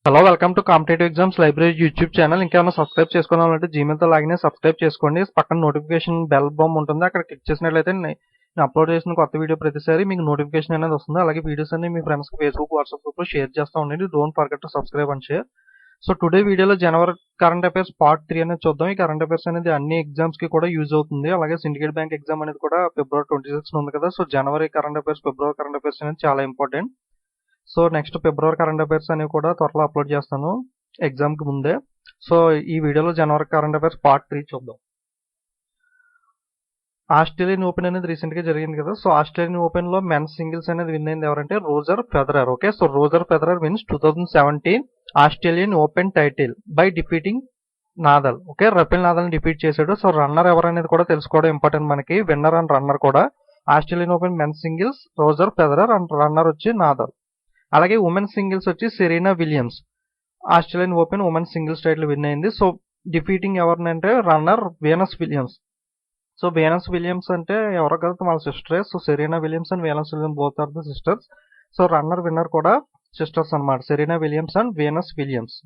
Hello welcome to competitive exams library YouTube channel. ఇంకేమైనా subscribe చేసుకోవాలంటే జీమెయిల్తో login subscribe చేసుకోండి. పక్కన నోటిఫికేషన్ బెల్ బొమ్మ ఉంటుంది, అక్కడ క్లిక్ చేసినట్లయితే నేను అప్లోడ్ చేసిన కొత్త వీడియో ప్రతిసారి మీకు నోటిఫికేషన్ అనేది వస్తుంది. అలాగే వీడియోస్ అన్ని మీ ఫ్రెండ్స్కి ఫేస్బుక్ వాట్సాప్ గ్రూప్లో షేర్ చేస్తూ ఉండండి. Don't forget to subscribe and share. So today వీడియోలో జనవరి కరెంట్ అఫైర్స్ పార్ట్ 3 అనేది చూద్దాం. ఈ కరెంట్ అఫైర్స్ అనేది అన్ని ఎగ్జామ్స్ కి కూడా యూజ్ అవుతుంది. అలాగే సిండికేట్ బ్యాంక్ ఎగ్జామ్ అనేది కూడా ఫిబ్రవరి 26 ఉంది కదా. సో జనవరి కరెంట్ అఫైర్స్, ఫిబ్రవరి కరెంట్ అఫైర్స్ అనేది చాలా important. So next February current affairs అనేవి కూడా త్వరలో అప్లోడ్ చేస్తాను ఎగ్జామ్ కి ముందే. సో ఈ వీడియోలో జనవరి కరెంట్ అఫైర్స్ పార్ట్ 3 చూద్దాం. ఆస్ట్రేలియన్ ఓపెన్ అనేది రీసెంట్ గా జరిగింది కదా. సో ఆస్ట్రేలియన్ ఓపెన్ లో మెన్స్ సింగిల్స్ అనేది విన్ అయింది ఎవరంటే Roger Federer. Okay, so Roger Federer wins 2017 Australian open title by defeating Nadal. Okay, Rafael Nadal ని డిఫీట్ చేశాడు. సో రన్నర్ ఎవరనేది కూడా తెలుసుకోవడం ఇంపార్టెంట్ మనకి. విన్నర్ అండ్ రన్నర్ కూడా Australian open men's singles Roger Federer and runner వచ్చి Nadal. అలాగే women singles వచ్చి Serena Williams Australian open women singles title win అయింది. So defeating ఎవరినంటే runner Venus Williams. So Venus Williams అంటే ఎవరో కదా వాళ్ళ సిస్టరే. So Serena Williams and Venus Williams both are the sisters. So runner winner కూడా sisters అన్నమాట, Serena Williams and Venus Williams.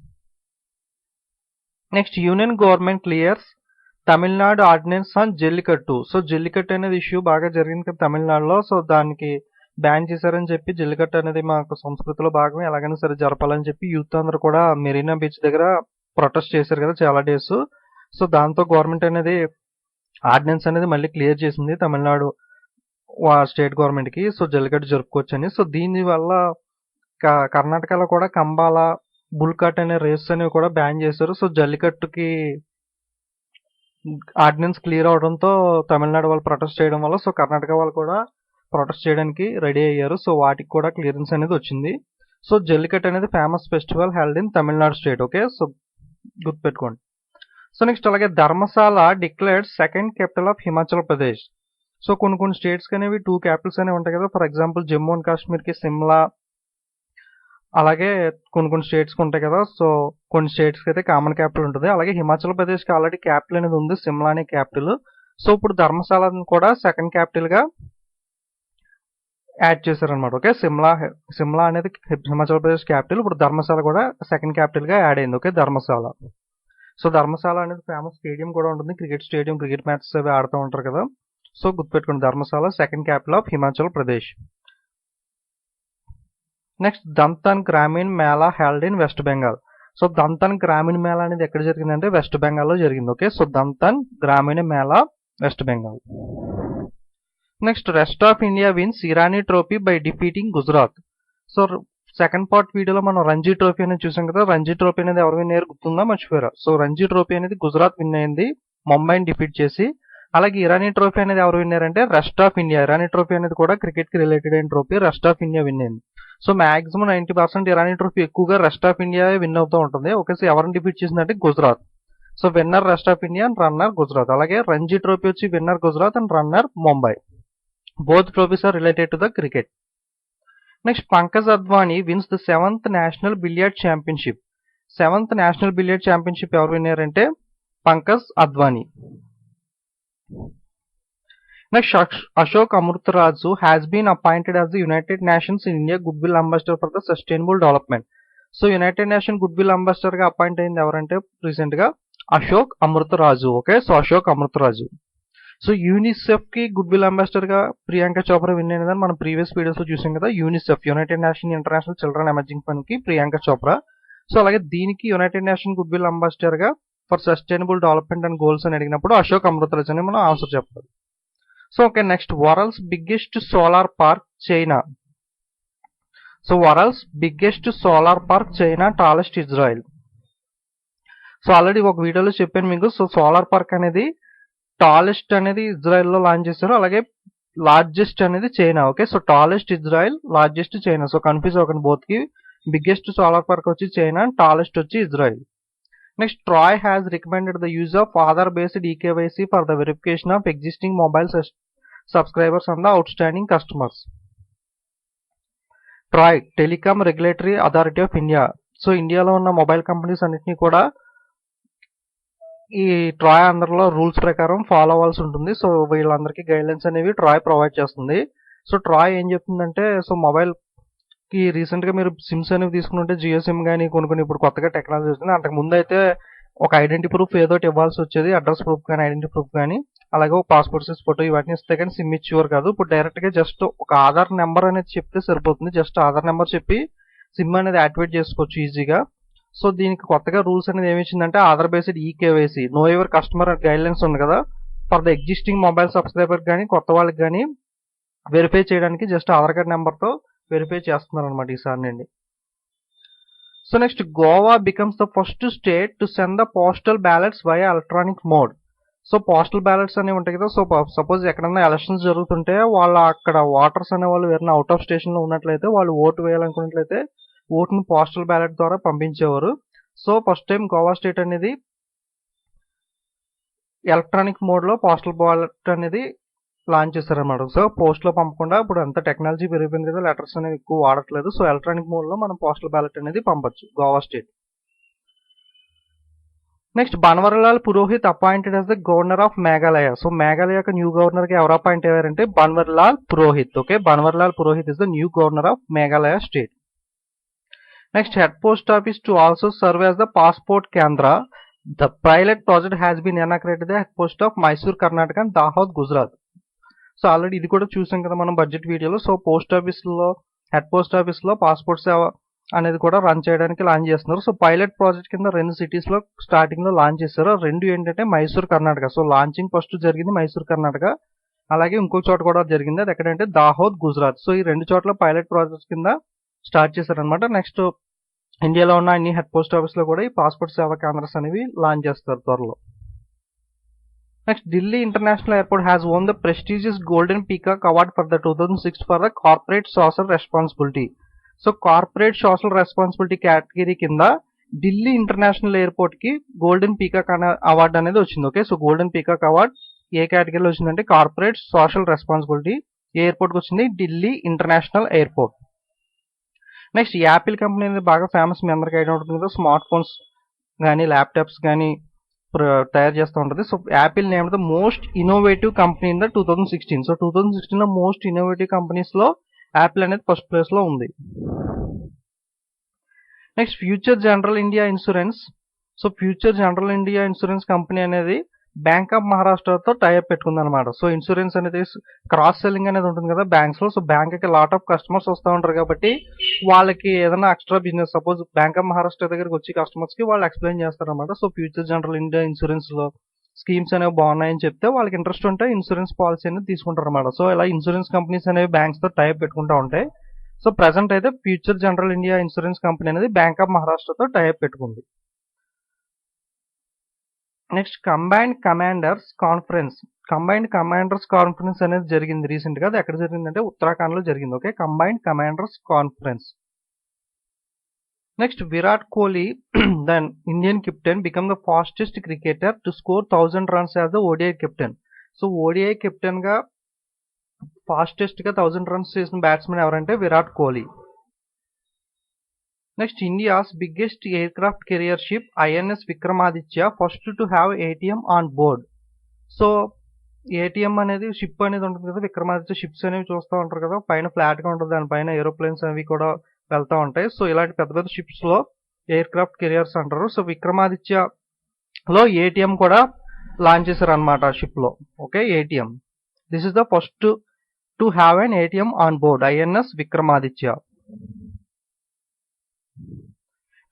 Next union government clears Tamil Nadu ordinance on Jallikattu. So Jallikattu అనేది issue బాగా జరిగింది కదా తమిళనాడులో. సో దానికి బ్యాన్ చేశారని చెప్పి, జల్లికట్టు అనేది మాకు సంస్కృతిలో భాగమే, ఎలాగైనా సరే జరపాలని చెప్పి యూత్ అందరూ కూడా మెరీనా బీచ్ దగ్గర ప్రొటెస్ట్ చేశారు కదా చాలా డేస్. సో దాంతో గవర్నమెంట్ అనేది ఆర్డినెన్స్ అనేది మళ్ళీ క్లియర్ చేసింది తమిళనాడు స్టేట్ గవర్నమెంట్ కి. సో జల్లికట్టు జరుపుకోవచ్చని. సో దీని వల్ల కర్ణాటకలో కూడా కంబాల, బుల్కట్ అనే రేస్ అనేవి కూడా బ్యాన్ చేశారు. సో జల్లికట్టుకి ఆర్డినెన్స్ క్లియర్ అవడంతో తమిళనాడు వాళ్ళు ప్రొటెస్ట్ చేయడం వల్ల సో కర్ణాటక వాళ్ళు కూడా ప్రొటెస్ట్ చేయడానికి రెడీ అయ్యారు. సో వాటికి కూడా క్లియరెన్స్ అనేది వచ్చింది. సో జల్లికట్టు అనేది famous festival held in Tamil Nadu state. Okay, so గుర్తుపెట్టుకోండి. సో నెక్స్ట్ అలాగే Dharamshala declared second capital of Himachal Pradesh. So కొన్ని స్టేట్స్ అనేవి 2 క్యాపిటల్స్ అనేవి ఉంటాయి కదా. For example Jammu and Kashmir కి సిమ్లా, అలాగే కొన్ని స్టేట్స్ కి ఉంటాయి కదా. సో కొన్ని స్టేట్స్ కి అయితే కామన్ క్యాపిటల్ ఉంటుంది. అలాగే హిమాచల్ ప్రదేశ్ కి ఆల్రెడీ క్యాపిటల్ అనేది ఉంది, సిమ్లా అనే క్యాపిటల్. సో ఇప్పుడు ధర్మశాల కూడా సెకండ్ క్యాపిటల్ గా యాడ్ చేశారనమాట. ఓకే, సిమ్లా అనేది హిమాచల్ ప్రదేశ్ క్యాపిటల్, ఇప్పుడు ధర్మశాల కూడా సెకండ్ క్యాపిటల్ గా యాడ్ అయింది. ఓకే, ధర్మశాల. సో ధర్మశాల అనేది ఫేమస్ స్టేడియం కూడా ఉంటుంది, క్రికెట్ స్టేడియం, క్రికెట్ మ్యాచెస్ అవి ఆడుతూ ఉంటారు కదా. సో గుర్తుపెట్టుకోండి, Dharamshala second capital of Himachal Pradesh. Next Dantan Gramin Mela held in West Bengal. So Dantan Gramin Mela అనేది ఎక్కడ జరిగిందంటే వెస్ట్ బెంగాల్ లో జరిగింది. Okay, so Dantan Gramin Mela West Bengal. Next rest of India wins Irani trophy by defeating Gujarat. So second part వీడియోలో మనం రంజీ ట్రోఫీ అనేది చూసాం కదా. రంజీ ట్రోఫీ అనేది ఎవరు విన్ అయ్యారు గుర్తుందా, మర్చిపోయారా? సో రంజీ ట్రోఫీ అనేది గుజరాత్ విన్ అయింది ముంబైని డిఫీట్ చేసి. అలాగే ఇరానీ ట్రోఫీ అనేది ఎవరు విన్ అయ్యారంటే rest of India. Irani trophy అనేది కూడా క్రికెట్ కి రిలేటెడ్ అయిన trophy, rest of India win అయింది. సో మాక్సిమం 90% ఇరానీ ట్రోఫీ ఎక్కువగా రెస్ట్ ఆఫ్ ఇండియా విన్ అవుతూ ఉంటుంది. ఓకే, సో ఎవరిని డిఫీట్ చేసిందంటే Gujarat. So winner rest of India and runner Gujarat. అలాగే రంజీ ట్రోఫీ వచ్చి winner Gujarat and runner Mumbai. Both trophies are related to the cricket. Next, Pankaj Advani wins the 7th National Billiard Championship. 7th National Billiard Championship ఎవరు winner అంటే Pankaj Advani. Next, Ashok Amrutraju has been appointed as the United Nations India Goodwill Ambassador for the Sustainable Development. So United nation goodwill ambassador గా appoint అయింది ఎవరంటే recent గా Ashok Amrutharaju. Okay, so Ashok Amrutharaju. So UNICEF కి good will ambassador గా Priyanka Chopra win అయినదని మనం previous videos లో చూసాం కదా. UNICEF united nation international children emerging fund కి ప్రియాంక చోప్రా. సో అలాగే దీనికి united nation good will ambassador గా for sustainable development and goals అని అడిగినప్పుడు అశోక్ అమృతరాజ్ అని మనం ఆన్సర్ చెప్పాలి. So okay, next world's biggest solar park China. So world's biggest solar park China, tallest Israel. So already ఒక వీడియోలో చెప్పాను మీకు. సో సోలార్ పార్క్ అనేది టాలెస్ట్ అనేది ఇజ్రాయెల్ లో లాంచ్ చేశారు, అలాగే లార్జెస్ట్ అనేది China. Okay, so tallest Israel, largest China. So confuse అవ్వకండి బోత్ కి. బిగ్గెస్ట్ సోలార్ పార్క్ వచ్చి చైనా, టాలెస్ట్ వచ్చి Israel. Next TRAI has recommended the use of Aadhaar based eKYC for the verification of existing mobile subscribers and the outstanding customers. TRAI telecom regulatory authority of India. So ఇండియాలో ఉన్న mobile companies అన్నింటినీ కూడా ఈ Troy అందరిలో rules ప్రకారం follow అవ్వాల్సి ఉంటుంది. So వీళ్ళందరికీ గైడ్ లైన్స్ అనేవి ట్రాయ్ ప్రొవైడ్ చేస్తుంది. సో ట్రాయ్ ఏం చెప్తుందంటే, సో మొబైల్ రీసెంట్గా మీరు సిమ్స్ అనేవి తీసుకుంటే జియో సిమ్ కానీ కొన్ని ఇప్పుడు కొత్తగా టెక్నాలజీ వచ్చింది. అంతకు ముందు అయితే ఒక ఐడెంటిటీ ప్రూఫ్ ఏదో ఒకటి ఇవ్వాల్సి వచ్చేది, అడ్రస్ ప్రూఫ్ కానీ ఐడెంటిటీ ప్రూఫ్ కానీ, అలాగే ఒక పాస్పోర్ట్ సైజ్ ఫోటో ఇవన్నీ ఇస్తే కానీ సిమ్ ఇచ్చేవారు కాదు. ఇప్పుడు డైరెక్ట్గా జస్ట్ ఒక ఆధార్ నెంబర్ అనేది చెప్తే సరిపోతుంది. జస్ట్ ఆధార్ నెంబర్ చెప్పి సిమ్ అనేది యాక్టివేట్ చేసుకోవచ్చు ఈజీగా. సో దీనికి కొత్తగా రూల్స్ అనేది ఏమి ఇచ్చిందంటే Aadhaar based eKYC, know your customer guidelines ఉంది కదా, for the existing mobile subscriber కానీ కొత్త వాళ్ళకి కానీ వెరిఫై చేయడానికి జస్ట్ ఆధార్ కార్డ్ నెంబర్తో వెరిఫై చేస్తున్నారు అనమాట ఈసారి నుండి. So next, Goa becomes the first state to send the postal ballots via electronic mode. So postal ballots అనేవి ఉంటాయి కదా, సో సపోజ్ ఎక్కడన్నా ఎలక్షన్స్ జరుగుతుంటే వాళ్ళ అక్కడ ఓటర్స్ అనే వాళ్ళు వేరే అవుట్ ఆఫ్ స్టేషన్లో ఉన్నట్లయితే వాళ్ళు ఓటు వేయాలనుకున్నట్లయితే ఓటుని పోస్టల్ బ్యాలెట్ ద్వారా పంపించేవారు. So first time Goa state అనేది ఎలక్ట్రానిక్ మోడ్లో పోస్టల్ బ్యాలెట్ అనేది లాంచ్ చేశారన్నమాట. సో పోస్ట్లో పంపకుండా ఇప్పుడు అంత టెక్నాలజీ పెరిగిపోయింది కదా, లెటర్స్ అనేవి ఎక్కువ వాడట్లేదు. సో ఎలక్ట్రానిక్ మోడ్లో మనం పోస్టల్ బ్యాలెట్ అనేది పంపొచ్చు Goa state. Next, Banwarilal Purohit appointed as the governor of Meghalaya. So Meghalaya యొక్క న్యూ గవర్నర్ గా ఎవరు అపాయింట్ అయ్యారంటే Banwarilal Purohit. Okay, Banwarilal Purohit is the new governor of Meghalaya state. Next, head post office to also serve as the passport Kendra. The pilot project has been inaugurated the head post of Mysore Karnataka and Dahod Gujarat. So already ఇది కూడా చూసాం కదా మనం budget వీడియోలో. So post ఆఫీస్లో head post ఆఫీస్లో passport సేవ అనేది కూడా రన్ చేయడానికి లాంచ్ చేస్తున్నారు. సో పైలట్ ప్రాజెక్ట్ కింద 2 సిటీస్లో స్టార్టింగ్లో లాంచ్ చేశారు. 2 ఏంటంటే Mysore Karnataka. So launching first జరిగింది మైసూర్ కర్ణాటక, అలాగే ఇంకొక చోట కూడా జరిగింది, అది ఎక్కడంటే దాహోద్ గుజరాత్. సో ఈ 2 చోట్ల పైలట్ ప్రాజెక్ట్ కింద స్టార్ట్ చేశారనమాట. నెక్స్ట్ ఇండియాలో ఉన్న అన్ని హెడ్ పోస్ట్ ఆఫీస్లో కూడా ఈ పాస్పోర్ట్ సేవా కేంద్రాస్ అనేవి లాంచ్ చేస్తారు త్వరలో. Next, Delhi international airport has won the prestigious golden peacock award for the 2006 for the corporate social responsibility. So corporate social responsibility category కింద ఢిల్లీ ఇంటర్నేషనల్ ఎయిర్పోర్ట్ కి గోల్డెన్ పీకాక్ అనే అవార్డు అనేది వచ్చింది. Okay, so golden peacock award ఏ కేటగిరీలో వచ్చిందంటే corporate social responsibility. ఏ ఎయిర్పోర్ట్కి వచ్చింది? Delhi international airport. Next, Apple company అనేది బాగా ఫేమస్, మీ అందరికీ ఐడియా ఉంటుంది కదా, స్మార్ట్ ఫోన్స్ కానీ ల్యాప్టాప్స్ కానీ తయారు చేస్తూ ఉంటుంది. So Apple name the most innovative company in the 2016. So 2016లో మోస్ట్ ఇన్నోవేటివ్ కంపెనీస్ లో యాపిల్ అనేది ఫస్ట్ ప్లేస్ లో ఉంది. Next, future general India insurance. So future general India insurance company అనేది బ్యాంక్ ఆఫ్ మహారాష్ట్రతో టైఅప్ పెట్టుకుంది అనమాట. సో ఇన్సూరెన్స్ అనేది క్రాస్ సెల్లింగ్ అనేది ఉంటుంది కదా బ్యాంక్స్ లో. సో బ్యాంక్ కి లాట్ ఆఫ్ కస్టమర్స్ వస్తూ ఉంటారు కాబట్టి వాళ్ళకి ఏదైనా extra business, suppose bank of Maharashtra దగ్గరికి వచ్చి కస్టమర్స్ కి వాళ్ళు ఎక్స్ప్లెయిన్ చేస్తారు అనమాట. So future general India insurance లో స్కీమ్స్ అనేవి బాగున్నాయని చెప్తే వాళ్ళకి ఇంట్రెస్ట్ ఉంటే ఇన్సూరెన్స్ పాలసీ అనేది తీసుకుంటారు అనమాట. సో ఇలా ఇన్సూరెన్స్ కంపెనీస్ అనేవి బ్యాంక్స్ తో టైప్ పెట్టుకుంటూ ఉంటాయి. సో ప్రెసెంట్ అయితే future general India insurance company అనేది బ్యాంక్ ఆఫ్ మహారాష్ట్రతో టైప్ పెట్టుకుంది. Next, combined commanders conference. Combined commanders conference అనేది జరిగింది రీసెంట్ గా. అది ఎక్కడ జరిగిందంటే ఉత్తరాఖండ్ లో జరిగింది. Okay, combined commanders conference. Next, Virat Kohli then Indian captain become the fastest cricketer to score 1000 runs as the ODI captain. So ODI captain గా ఫాస్టెస్ట్ గా 1000 రన్స్ చేసిన బ్యాట్స్మెన్ ఎవరంటే Virat Kohli. Next, India's biggest aircraft carrier ship INS Vikramaditya first to have ATM on board. So ATM అనేది ship అనేది ఉంటుంది కదా, Vikramaditya ships అనేవి చూస్తూ ఉంటారు కదా, పైన ఫ్లాట్ గా ఉంటుంది, దానిపైన ఏరోప్లేన్స్ అవి కూడా వెళ్తూ ఉంటాయి. సో ఇలాంటి పెద్ద పెద్ద షిప్స్ లో ఎయిర్ క్రాఫ్ట్ కెరియర్స్ అంటారు. సో విక్రమాదిత్య లో ATM కూడా లాంచ్ చేశారు అనమాట షిప్ లో. Okay, ATM. This is the first to have an ATM on board, INS Vikramaditya.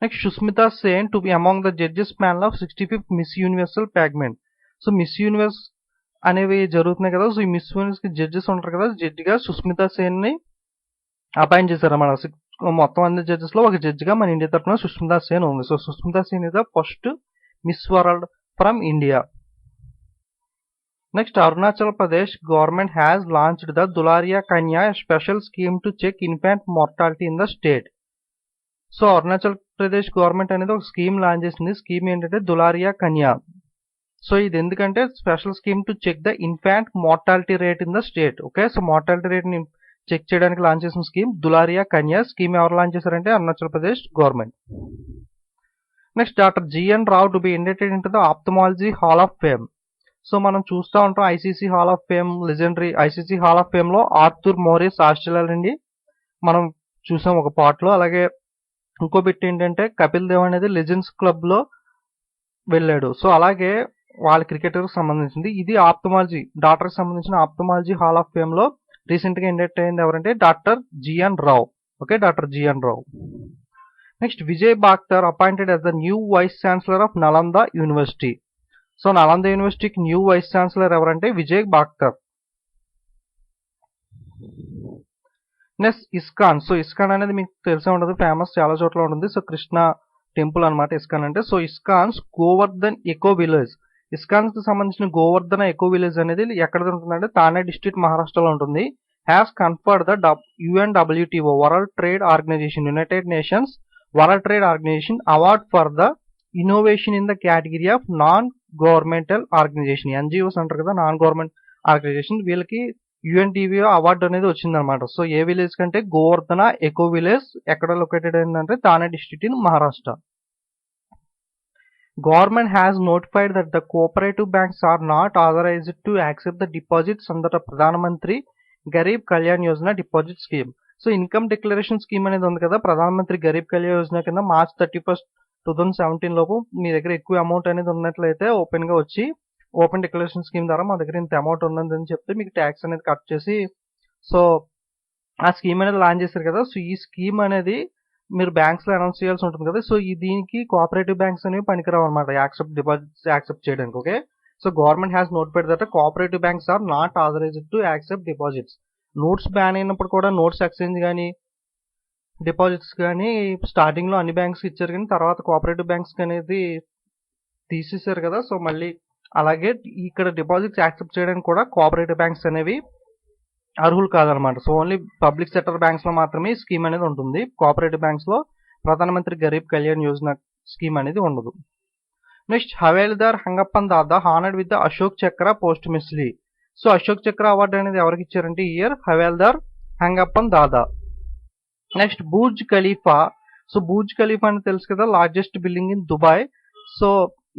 Next, Sushmita Sen to be among the judges panel of 65th miss universal pageant. So miss universe అనేవి జరుగుతున్నాయి కదా, so ఈ miss universe కి judges ఉంటారు కదా, జడ్జిగా సుస్మితా సేన్ ని appoint చేశారు అన్నమాట. మొత్తం అన్ని జడ్జెస్ లో ఒక జడ్జిగా మన ఇండియా తరఫున సుస్మితా సేన్ ఉంది. So Sushmita Sen is the first miss world from India. Next, Arunachal Pradesh government has launched the Dularia Kanya special scheme to check infant mortality in the state. So Arunachal Pradesh government అనేది ఒక స్కీమ్ లాంచ్ చేసింది. స్కీమ్ ఏంటంటే దులారియా కన్యా. సో ఇది ఎందుకంటే special scheme to check the infant mortality rate in the state. Okay, so mortality rate ని check చేయడానికి launch చేసిన scheme Dulariya Kanya. Scheme ఎవరు లాంచ్ చేశారంటే Arunachal Pradesh government. Next, doctor GN Rao to be inducted into the ophthalmology hall of fame. So మనం చూస్తూ ఉంటాం ICC hall of fame, legendary ICC hall of fame లో Arthur Morris Australia నుండి మనం చూసాం ఒక పార్ట్ లో. అలాగే ఇంకో బిట్ ఏంటంటే కపిల్ దేవ్ అనేది లెజెండ్స్ క్లబ్ లో వెళ్ళాడు. సో అలాగే వాళ్ళ క్రికెటర్ సంబంధించింది. ఇది ఆప్థమాలజీ డాక్టర్ కి సంబంధించిన ఆప్థమాలజీ హాల్ ఆఫ్ ఫేమ్ లో రీసెంట్ గా ఇండక్ట్ అయింది ఎవరంటే doctor G N Rao. Okay, doctor G N Rao. Next Vijay Bhatkar appointed as the new vice chancellor of Nalanda university. So Nalanda యూనివర్సిటీకి న్యూ వైస్ ఛాన్సలర్ ఎవరంటే Vijay Bhatkar. Next ISKCON. So ISKCON అనేది మీకు తెలిసే ఉండదు, ఫేమస్ చాలా చోట్ల ఉంటుంది. సో కృష్ణ టెంపుల్ అనమాట ఇస్కాన్ అంటే. So ISKCON's Govardhan eco village. ISKCON's కి సంబంధించిన గోవర్ధన ఎకో విలేజ్ అనేది ఎక్కడ ఉంటుందంటే థానే డిస్ట్రిక్ట్ మహారాష్ట్రలో ఉంటుంది. Has conferred the UNWTO world trade organisation united nations world trade organisation award for the innovation in the category of non governmental organisation. NGOs అంటారు కదా, non government organisation. వీళ్ళకి UNTVO అవార్డు అనేది వచ్చిందనమాట. సో ఏ విలేజ్ కంటే Govardhan eco village ఎక్కడ located అయిందంటే Thane district in Maharashtra. Government has notified that the cooperative banks are not authorized to accept the deposits under the Pradhan Mantri Garib Kalyan Yojana deposit scheme. So income declaration scheme అనేది ఉంది కదా, ప్రధాన మంత్రి గరీబ్ కళ్యాణ్ యోజన కింద March 31, 2017 లోపు మీ దగ్గర ఎక్కువ amount అనేది ఉన్నట్లయితే open గా వచ్చి ఓపెన్ డిక్లరేషన్ స్కీమ్ ద్వారా మా దగ్గర ఇంత అమౌంట్ ఉన్నదని చెప్తే మీకు ట్యాక్స్ అనేది కట్ చేసి సో ఆ స్కీమ్ అనేది లాంచ్ చేశారు కదా. సో ఈ స్కీమ్ అనేది మీరు బ్యాంక్స్ లో అనౌన్స్ చేయాల్సి ఉంటుంది కదా. సో దీనికి కోఆపరేటివ్ బ్యాంక్స్ అనేవి పనికిరావు అనమాట యాక్సెప్ట్ డిపాజిట్స్ యాక్సెప్ట్ చేయడానికి. Okay, so government has notified that cooperative banks are not authorised to accept deposits. Notes ban అయినప్పుడు కూడా నోట్స్ ఎక్స్చేంజ్ కానీ డిపాజిట్స్ కానీ స్టార్టింగ్ లో అన్ని బ్యాంక్స్ ఇచ్చారు, కానీ తర్వాత కోఆపరేటివ్ బ్యాంక్స్ అనేది తీసేశారు కదా. సో మళ్ళీ అలాగే ఇక్కడ డిపాజిట్స్ యాక్సెప్ట్ చేయడానికి కూడా కోఆపరేటివ్ బ్యాంక్స్ అనేవి అర్హులు కాదనమాట. So only public sector banks లో మాత్రమే ఈ స్కీమ్ అనేది ఉంటుంది. కోఆపరేటివ్ బ్యాంక్స్ లో ప్రధానమంత్రి గరీబ్ కళ్యాణ్ యోజన స్కీమ్ అనేది ఉండదు. Next Havaldar Hangpan Dada honoured with the Ashok Chakra posthumously. So Ashok చక్ర అవార్డు అనేది ఎవరికి ఇచ్చారంటే ఈ year Havaldar Hangpan Dada. Next Burj Khalifa. So Burj Khalifa అని తెలుసు కదా, largest building in Dubai. So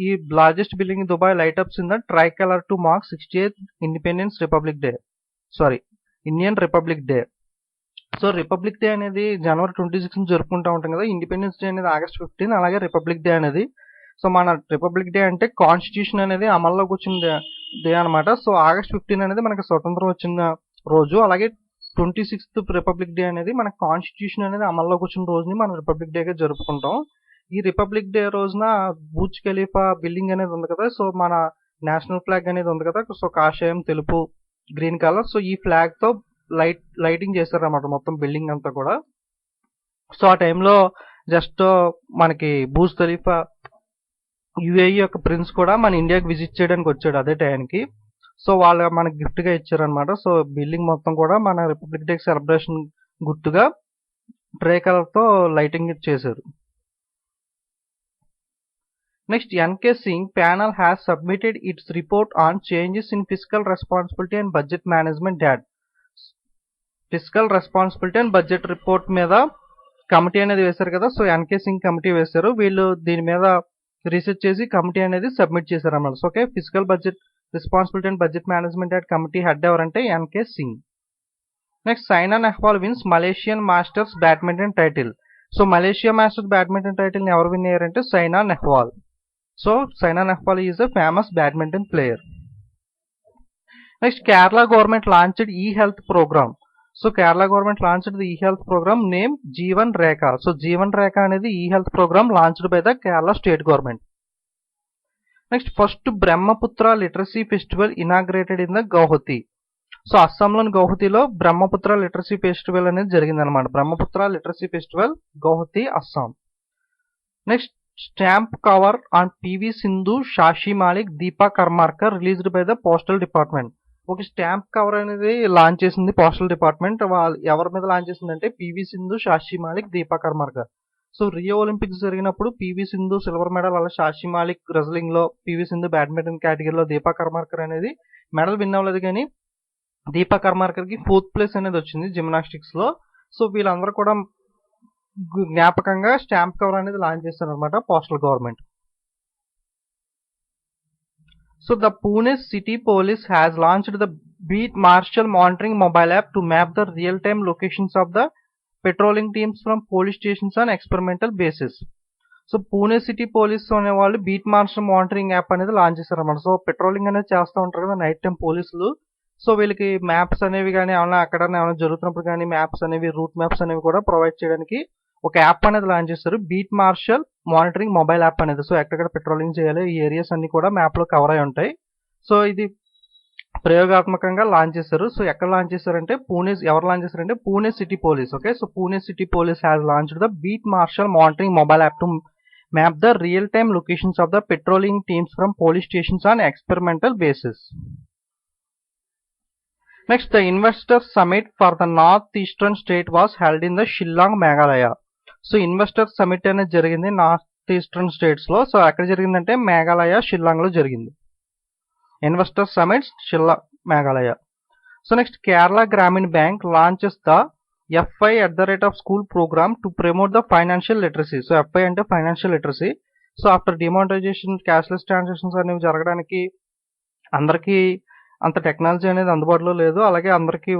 ఈ largest building in Dubai light ups in the tricolour to mark 68th independence republic day. Sorry, Indian republic day. So republic day అనేది January 26 జరుపుకుంటూ ఉంటాం కదా. Independence day అనేది August 15, అలాగే republic day అనేది. So మన republic day అంటే constitution అనేది అమల్లోకి వచ్చిన డే అనమాట. సో August 15 అనేది మనకి స్వతంత్రం వచ్చిన రోజు. అలాగే 26th రిపబ్లిక్ డే అనేది మన కాన్స్టిట్యూషన్ అనేది అమల్లోకి వచ్చిన రోజుని మనం రిపబ్లిక్ డేగా జరుపుకుంటాం. ఈ రిపబ్లిక్ డే రోజున బుర్జ్ ఖలీఫా బిల్డింగ్ అనేది ఉంది కదా. సో మన నేషనల్ ఫ్లాగ్ అనేది ఉంది కదా. సో కాషాయం, తెలుపు, గ్రీన్ కలర్. సో ఈ ఫ్లాగ్ తో లైటింగ్ చేశారన్నమాట మొత్తం బిల్డింగ్ అంతా కూడా. సో ఆ టైంలో జస్ట్ మనకి బుర్జ్ ఖలీఫా UAE యొక్క ప్రిన్స్ కూడా మన ఇండియాకి విజిట్ చేయడానికి వచ్చాడు అదే టైంకి. సో వాళ్ళు మనకి గిఫ్ట్ గా ఇచ్చారనమాట. సో బిల్డింగ్ మొత్తం కూడా మన రిపబ్లిక్ డే సెలబ్రేషన్ గుర్తుగా ట్రే కలర్ తో లైటింగ్ చేశారు. Next, NK Singh panel has submitted its report on changes in fiscal responsibility and budget management DAD. Physical responsibility and budget report మీద committee అనేది వేశారు కదా. సో NK Singh కమిటీ వేశారు. వీళ్ళు దీని మీద రీసెర్చ్ చేసి కమిటీ అనేది సబ్మిట్ చేశారు అన్నమాట. So okay, physical budget responsibility and budget management DAD committee head ఎవరంటే NK Singh. Next, Saina Nehwal wins Malaysian masters badminton title. So Malaysia masters badminton title ని ఎవరు విన్ అయ్యారంటే Saina Nehwal. So Saina Nehwal is a famous badminton player. Next, Kerala government launched e-health program. So Kerala government launched the e-health program named Jeevan Rekha. So Jeevan Rekha అనేది e-health program launched by the Kerala state government. Next, first Brahmaputra literacy festival inaugurated in the Guwahati. So అస్సాంలోని గౌహతిలో Brahmaputra literacy festival అనేది జరిగిందనమాట. Brahmaputra literacy festival Guwahati, Assam. Next, stamp cover on PV Sindhu, షాషి Malik, Deepa Karmakar released by the postal department. ఒక stamp cover అనేది launch చేసింది postal department. ఎవరి మీద లాంచ్ చేసిందంటే PV సింధు, షాషి Malik, Deepa Karmakar. So Rio Olympics జరిగినప్పుడు PV సింధు సిల్వర్ మెడల్, అలా షాషి మాలిక్ రెజ్లింగ్ లో, PV సింధు బ్యాడ్మింటన్ కేటగిరీలో, దీపా కర్మార్కర్ అనేది మెడల్ విన్ అవ్వలేదు, కానీ దీపా కర్మార్కర్ కి 4th ప్లేస్ అనేది వచ్చింది జిమ్నాస్టిక్స్ లో. సో వీళ్ళందరూ కూడా జ్ఞాపకంగా స్టాంప్ కవర్ అనేది లాంచ్ చేస్తారు అనమాట postal government. So the Pune city police has launched the beat marshal monitoring mobile app to map the real time locations of the patrolling teams from police stations on experimental basis. So Pune city police అనే వాళ్ళు beat master monitoring app అనేది launch చేశారన్నమాట. So patrolling అనేది చేస్తూ ఉంటారు కదా night time పోలీసులు. So వీళ్ళకి మ్యాప్స్ అనేవి కానీ ఏమైనా అక్కడ ఏమైనా జరుగుతున్నప్పుడు కానీ మ్యాప్స్ అనేవి రూట్ మ్యాప్స్ అనేవి కూడా ప్రొవైడ్ చేయడానికి ఒక యాప్ అనేది లాంచ్ చేస్తారు, beat marshal monitoring mobile app అనేది. సో ఎక్కడెక్కడ పెట్రోలింగ్ చేయాలి ఈ ఏరియాస్ అన్ని కూడా మ్యాప్ లో కవర్ అయి ఉంటాయి. సో ఇది ప్రయోగాత్మకంగా లాంచ్ చేశారు. సో ఎక్కడ లాంచ్ చేశారంటే ఎవరు లాంచ్ చేశారంటే Pune city police. Okay, so Pune city police has launched the beat marshal monitoring mobile app to map the real time locations of the patrolling teams from police stations on experimental basis. Next, the investor summit for the north eastern state was held in the Shillong Meghalaya. So investor summit అనేది జరిగింది north eastern states లో. సో ఎక్కడ జరిగిందంటే మేఘాలయ షిల్లాంగ్ లో జరిగింది. Investor summit Shillong Meghalaya. So next, Kerala Gramin bank launches the FI@school program to promote the financial literacy. సో FI అంటే financial literacy. So after demonetisation cashless transactions అనేవి జరగడానికి అందరికీ అంత టెక్నాలజీ అనేది అందుబాటులో లేదు. అలాగే అందరికీ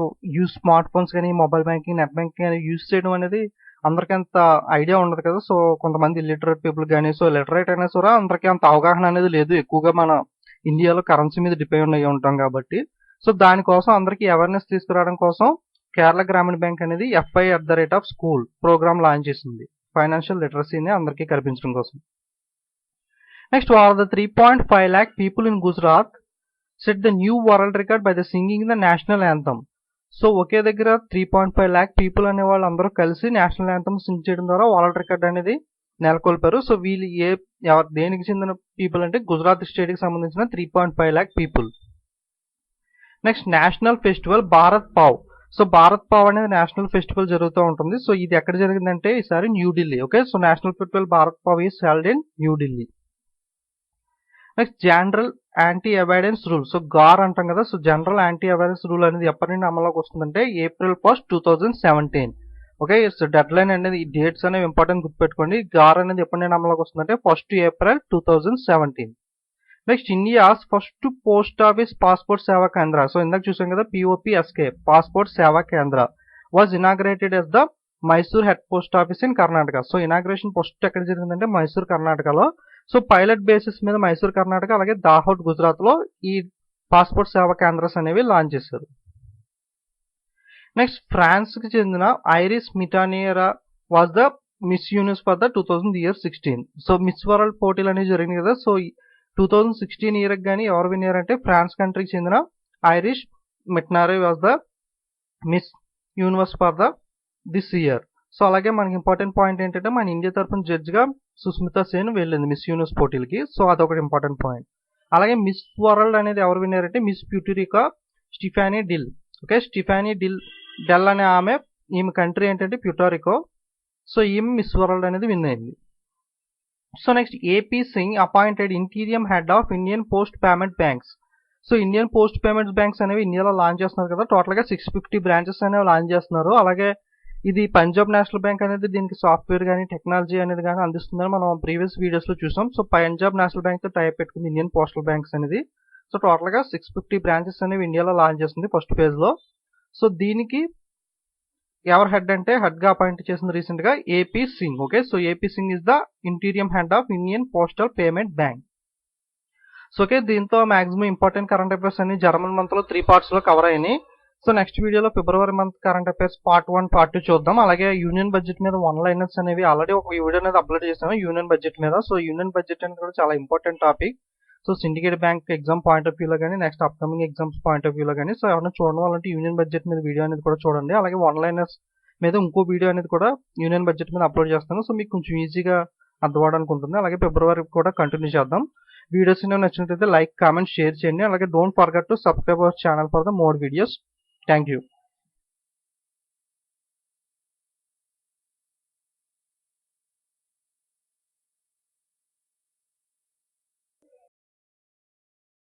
స్మార్ట్ ఫోన్స్ కానీ మొబైల్ బ్యాంకింగ్ నెట్ బ్యాంకింగ్ అనేది యూజ్ చేయడం అనేది అందరికీ అంత ఐడియా ఉండదు కదా. సో కొంతమంది ఇల్లిటరేట్ పీపుల్ కానీ, సో లిటరేట్ అయినా కూడా అందరికీ అంత అవగాహన అనేది లేదు. ఎక్కువగా మన ఇండియాలో కరెన్సీ మీద డిపెండ్ అయ్యి ఉంటాం కాబట్టి. సో దానికోసం అందరికీ అవేర్నెస్ తీసుకురావడం కోసం కేరళ గ్రామీణ బ్యాంక్ అనేది FI@school ప్రోగ్రామ్ లాంచ్ చేసింది, ఫైనాన్షియల్ లిటరసీని అందరికీ కల్పించడం కోసం. Next, are the 3.5 lakh people in Gujarat set the new world record by the singing the national anthem. So ఒకే దగ్గర 3.5 lakh పీపుల్ అనే వాళ్ళు అందరూ కలిసి నేషనల్ యాంథమ్ సింగ్ చేయడం ద్వారా వరల్డ్ రికార్డ్ అనేది నెలకొల్పారు. సో వీళ్ళు దేనికి చెందిన పీపుల్ అంటే గుజరాత్ స్టేట్ కి సంబంధించిన 3.5 lakh people. Next, national festival Bharat pav. So Bharat pav అనేది నేషనల్ ఫెస్టివల్ జరుగుతూ ఉంటుంది. సో ఇది ఎక్కడ జరిగిందంటే ఈసారి New Delhi. Okay, so national festival Bharat Parv is held in New Delhi. Next, general anti avoidance rule. So GAAR అంటాం కదా. So general anti avoidance rule అనేది ఎప్పటి నుండి అమల్లోకి వస్తుందంటే April 1st, 2017. Okay, so deadline అనేది ఈ డేట్స్ అనేవి ఇంపార్టెంట్ గుర్తుపెట్టుకోండి. గార్ అనేది ఎప్పటి నుండి అమల్లోకి వస్తుందంటే 1st April 2017. Next, India's first post office passport Seva కేంద్ర. సో ఇందాక చూసాం కదా POPSK passport Seva Kendra was inaugurated as the Mysore head post office in Karnataka. So inauguration first ఎక్కడ జరిగిందంటే మైసూర్ కర్ణాటకలో. సో పైలట్ బేసిస్ మీద మైసూర్ కర్ణాటక అలాగే దాహోద్ గుజరాత్ లో ఈ పాస్పోర్ట్ సేవా కేంద్రాస్ అనేవి లాంచ్ చేశారు. నెక్స్ట్, ఫ్రాన్స్ కి చెందిన Iris Mittenaere was the miss universe for the 2016. So miss world పోటీలు అనేవి జరిగింది కదా. సో 2016 ఇయర్ కానీ ఎవరు విన్నారు అంటే ఫ్రాన్స్ కంట్రీకి చెందిన Iris Mittenaere was the miss universe for the this year. So అలాగే మనకి ఇంపార్టెంట్ పాయింట్ ఏంటంటే మన ఇండియా తరఫున జడ్జ్ గా సుస్మితా సేన్ వెళ్ళింది మిస్ యూనివర్స్ పోటీలకి. సో అదొకటి ఇంపార్టెంట్ పాయింట్. అలాగే మిస్ వరల్డ్ అనేది ఎవరు విన్నారంటే మిస్ ప్యూటరికా స్టిఫానీ డిల్. ఓకే, స్టిఫానీ డెల్ అనే ఈమె కంట్రీ ఏంటంటే ప్యూటారికో. సో ఈమె మిస్ వరల్డ్ అనేది విన్ అయింది. So next, AP Singh appointed interim head of Indian post payment banks. So Indian post payments banks అనేవి ఇండియాలో లాంచ్ చేస్తున్నారు కదా. టోటల్ గా 650 బ్రాంచెస్ అనేవి లాంచ్ చేస్తున్నారు. అలాగే ఇది పంజాబ్ నేషనల్ బ్యాంక్ అనేది దీనికి సాఫ్ట్వేర్ కానీ టెక్నాలజీ అనేది కానీ అందిస్తుందని మనం ప్రీవియస్ వీడియోస్ లో చూసాం. సో పంజాబ్ నేషనల్ బ్యాంక్ తో టైప్ పెట్టుకుంది ఇండియన్ పోస్టల్ బ్యాంక్స్ అనేది. సో టోటల్ గా 650 బ్రాంచెస్ అనేవి ఇండియాలో లాంచ్ చేస్తుంది ఫస్ట్ ఫేజ్ లో. సో దీనికి ఎవరు హెడ్ అంటే హెడ్ గా అపాయింట్ చేసింది రీసెంట్ గా AP Singh. Okay, so AP Singh is the interim head of Indian postal payment bank. So okay, దీంతో మాక్సిమం ఇంపార్టెంట్ కరెంట్ అఫైర్స్ అన్ని జర్మన్ మంత్ లో 3 parts లో కవర్ అయినాయి. సో నెక్స్ట్ వీడియోలో ఫిబ్రవరి month current affairs Part 1, Part 2 చూద్దాం. అలాగే యూనియన్ బడ్జెట్ మీద 1 liners అనేవి ఆల్రెడీ ఒక వీడియో అనేది అప్లోడ్ చేసాము యూనియన్ బడ్జెట్ మీద. సో యూనియన్ బడ్జెట్ అనేది కూడా చాలా important topic. So syndicate bank exam point of view లో కానీ next upcoming exams point of view లో కానీ. సో ఎవరైనా చూడడం వాళ్ళంటే యూనియన్ బడ్జెట్ మీద వీడియో అనేది కూడా చూడండి. అలాగే 1 liners మీద ఇంకో వీడియో అనేది కూడా యూనియన్ బడ్జెట్ మీద అప్లోడ్ చేస్తాను. సో మీకు కొంచెం ఈజీగా అర్థం అవడానికి ఉంటుంది. అలాగే ఫిబ్రవరి కూడా కంటిన్యూ చేద్దాం. వీడియోస్ నచ్చినట్లయితే లైక్, కామెంట్, షేర్ చేయండి. అలాగే don't forget to subscribe our channel for the more videos. Thank you.